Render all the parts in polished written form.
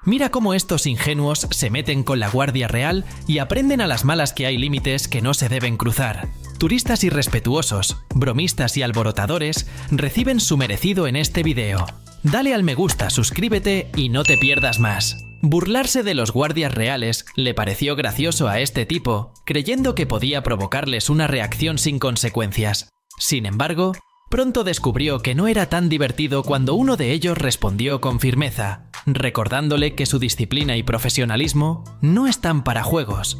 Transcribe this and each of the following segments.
Mira cómo estos ingenuos se meten con la Guardia Real y aprenden a las malas que hay límites que no se deben cruzar. Turistas irrespetuosos, bromistas y alborotadores reciben su merecido en este video. Dale al me gusta, suscríbete y no te pierdas más. Burlarse de los guardias reales le pareció gracioso a este tipo, creyendo que podía provocarles una reacción sin consecuencias. Sin embargo, pronto descubrió que no era tan divertido cuando uno de ellos respondió con firmeza, recordándole que su disciplina y profesionalismo no están para juegos.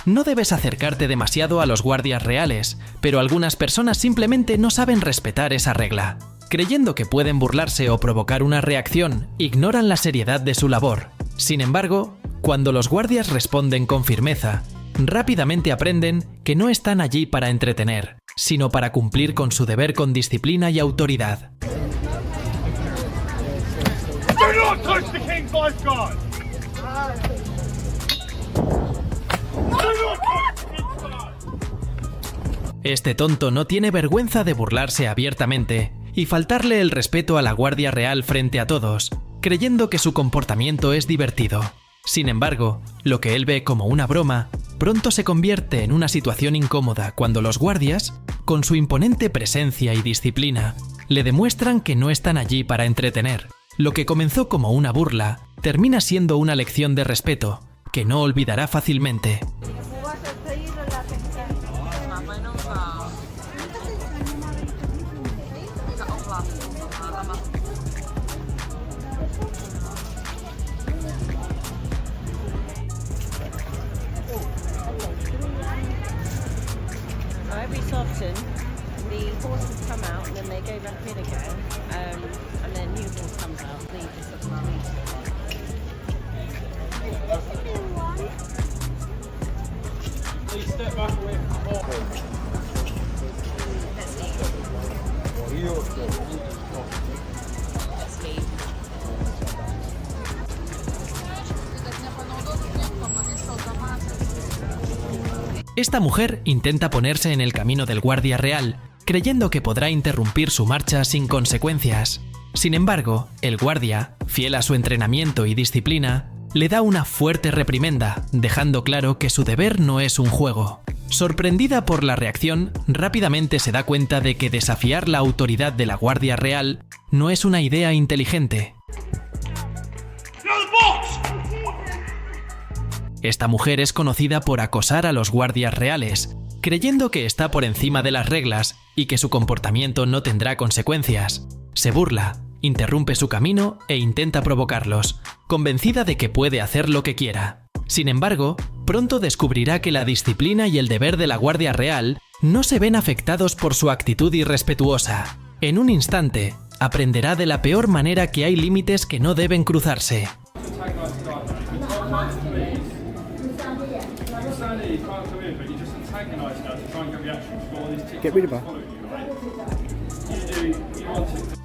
No debes acercarte demasiado a los guardias reales, pero algunas personas simplemente no saben respetar esa regla. Creyendo que pueden burlarse o provocar una reacción, ignoran la seriedad de su labor. Sin embargo, cuando los guardias responden con firmeza, rápidamente aprenden que no están allí para entretener, sino para cumplir con su deber con disciplina y autoridad. Este tonto no tiene vergüenza de burlarse abiertamente y faltarle el respeto a la Guardia Real frente a todos, creyendo que su comportamiento es divertido. Sin embargo, lo que él ve como una broma, pronto se convierte en una situación incómoda cuando los guardias, con su imponente presencia y disciplina, le demuestran que no están allí para entretener. Lo que comenzó como una burla, termina siendo una lección de respeto, que no olvidará fácilmente. Every so often, the horses come out and then they go back in again, and then new horse comes out. They just look at me. Please step back away from the ball. Let's leave. Esta mujer intenta ponerse en el camino del guardia real, creyendo que podrá interrumpir su marcha sin consecuencias. Sin embargo, el guardia, fiel a su entrenamiento y disciplina, le da una fuerte reprimenda, dejando claro que su deber no es un juego. Sorprendida por la reacción, rápidamente se da cuenta de que desafiar la autoridad de la Guardia Real no es una idea inteligente. Esta mujer es conocida por acosar a los guardias reales, creyendo que está por encima de las reglas y que su comportamiento no tendrá consecuencias. Se burla, interrumpe su camino e intenta provocarlos, convencida de que puede hacer lo que quiera. Sin embargo, pronto descubrirá que la disciplina y el deber de la Guardia Real no se ven afectados por su actitud irrespetuosa. En un instante, aprenderá de la peor manera que hay límites que no deben cruzarse.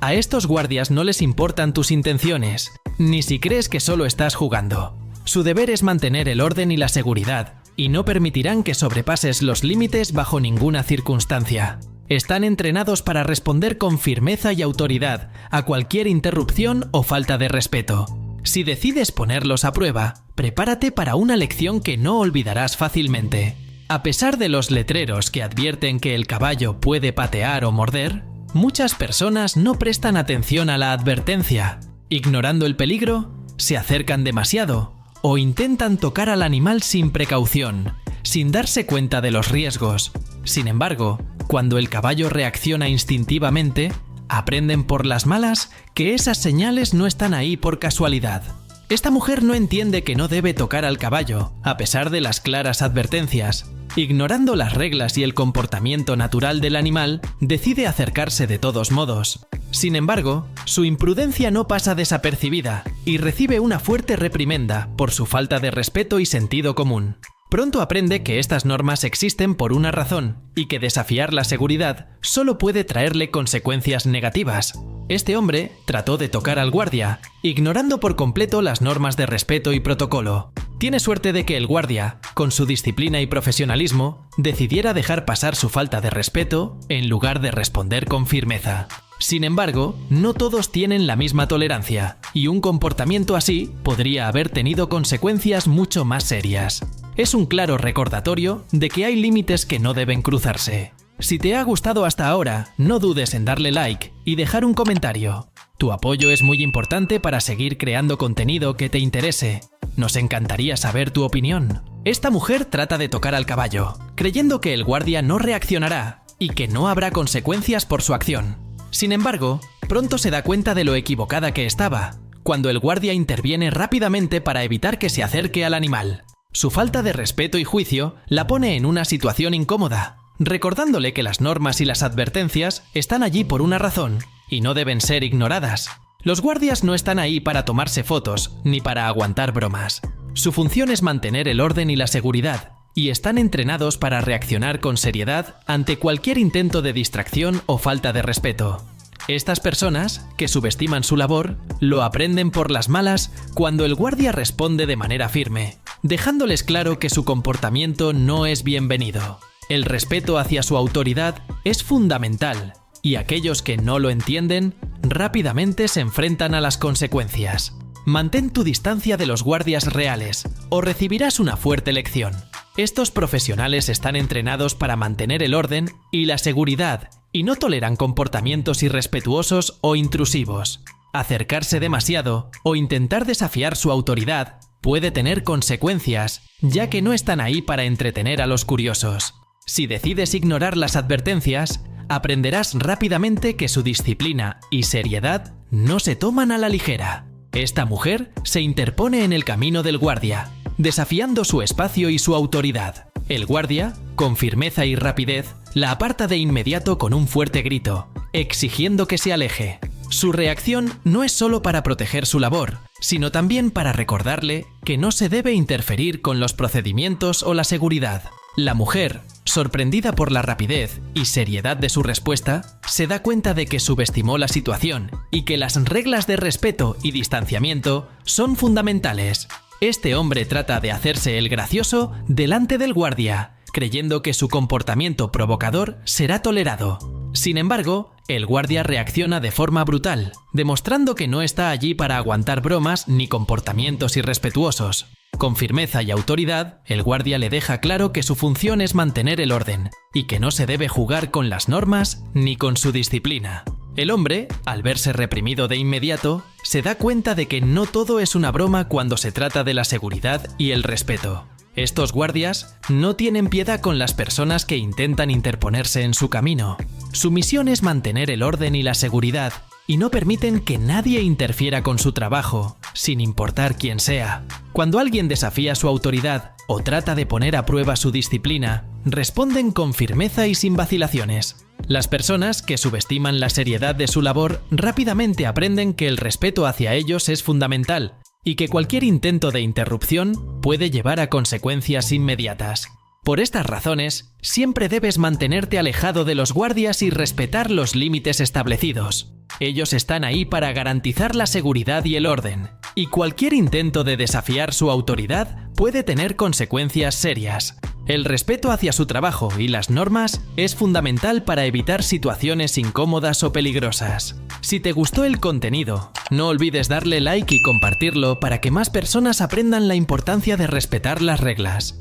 A estos guardias no les importan tus intenciones, ni si crees que solo estás jugando. Su deber es mantener el orden y la seguridad, y no permitirán que sobrepases los límites bajo ninguna circunstancia. Están entrenados para responder con firmeza y autoridad a cualquier interrupción o falta de respeto. Si decides ponerlos a prueba, prepárate para una lección que no olvidarás fácilmente. A pesar de los letreros que advierten que el caballo puede patear o morder, muchas personas no prestan atención a la advertencia. Ignorando el peligro, se acercan demasiado o intentan tocar al animal sin precaución, sin darse cuenta de los riesgos. Sin embargo, cuando el caballo reacciona instintivamente, aprenden por las malas que esas señales no están ahí por casualidad. Esta mujer no entiende que no debe tocar al caballo, a pesar de las claras advertencias. Ignorando las reglas y el comportamiento natural del animal, decide acercarse de todos modos. Sin embargo, su imprudencia no pasa desapercibida y recibe una fuerte reprimenda por su falta de respeto y sentido común. Pronto aprende que estas normas existen por una razón y que desafiar la seguridad solo puede traerle consecuencias negativas. Este hombre trató de tocar al guardia, ignorando por completo las normas de respeto y protocolo. Tiene suerte de que el guardia, con su disciplina y profesionalismo, decidiera dejar pasar su falta de respeto en lugar de responder con firmeza. Sin embargo, no todos tienen la misma tolerancia, y un comportamiento así podría haber tenido consecuencias mucho más serias. Es un claro recordatorio de que hay límites que no deben cruzarse. Si te ha gustado hasta ahora, no dudes en darle like y dejar un comentario. Tu apoyo es muy importante para seguir creando contenido que te interese. Nos encantaría saber tu opinión. Esta mujer trata de tocar al caballo, creyendo que el guardia no reaccionará y que no habrá consecuencias por su acción. Sin embargo, pronto se da cuenta de lo equivocada que estaba, cuando el guardia interviene rápidamente para evitar que se acerque al animal. Su falta de respeto y juicio la pone en una situación incómoda, recordándole que las normas y las advertencias están allí por una razón y no deben ser ignoradas. Los guardias no están ahí para tomarse fotos ni para aguantar bromas. Su función es mantener el orden y la seguridad, y están entrenados para reaccionar con seriedad ante cualquier intento de distracción o falta de respeto. Estas personas, que subestiman su labor, lo aprenden por las malas cuando el guardia responde de manera firme, dejándoles claro que su comportamiento no es bienvenido. El respeto hacia su autoridad es fundamental, y aquellos que no lo entienden rápidamente se enfrentan a las consecuencias. Mantén tu distancia de los guardias reales o recibirás una fuerte lección. Estos profesionales están entrenados para mantener el orden y la seguridad y no toleran comportamientos irrespetuosos o intrusivos. Acercarse demasiado o intentar desafiar su autoridad puede tener consecuencias, ya que no están ahí para entretener a los curiosos. Si decides ignorar las advertencias, aprenderás rápidamente que su disciplina y seriedad no se toman a la ligera. Esta mujer se interpone en el camino del guardia, desafiando su espacio y su autoridad. El guardia, con firmeza y rapidez, la aparta de inmediato con un fuerte grito, exigiendo que se aleje. Su reacción no es solo para proteger su labor, sino también para recordarle que no se debe interferir con los procedimientos o la seguridad. La mujer, sorprendida por la rapidez y seriedad de su respuesta, se da cuenta de que subestimó la situación y que las reglas de respeto y distanciamiento son fundamentales. Este hombre trata de hacerse el gracioso delante del guardia, creyendo que su comportamiento provocador será tolerado. Sin embargo, el guardia reacciona de forma brutal, demostrando que no está allí para aguantar bromas ni comportamientos irrespetuosos. Con firmeza y autoridad, el guardia le deja claro que su función es mantener el orden y que no se debe jugar con las normas ni con su disciplina. El hombre, al verse reprimido de inmediato, se da cuenta de que no todo es una broma cuando se trata de la seguridad y el respeto. Estos guardias no tienen piedad con las personas que intentan interponerse en su camino. Su misión es mantener el orden y la seguridad, y no permiten que nadie interfiera con su trabajo, sin importar quién sea. Cuando alguien desafía su autoridad o trata de poner a prueba su disciplina, responden con firmeza y sin vacilaciones. Las personas que subestiman la seriedad de su labor rápidamente aprenden que el respeto hacia ellos es fundamental y que cualquier intento de interrupción puede llevar a consecuencias inmediatas. Por estas razones, siempre debes mantenerte alejado de los guardias y respetar los límites establecidos. Ellos están ahí para garantizar la seguridad y el orden, y cualquier intento de desafiar su autoridad puede tener consecuencias serias. El respeto hacia su trabajo y las normas es fundamental para evitar situaciones incómodas o peligrosas. Si te gustó el contenido, no olvides darle like y compartirlo para que más personas aprendan la importancia de respetar las reglas.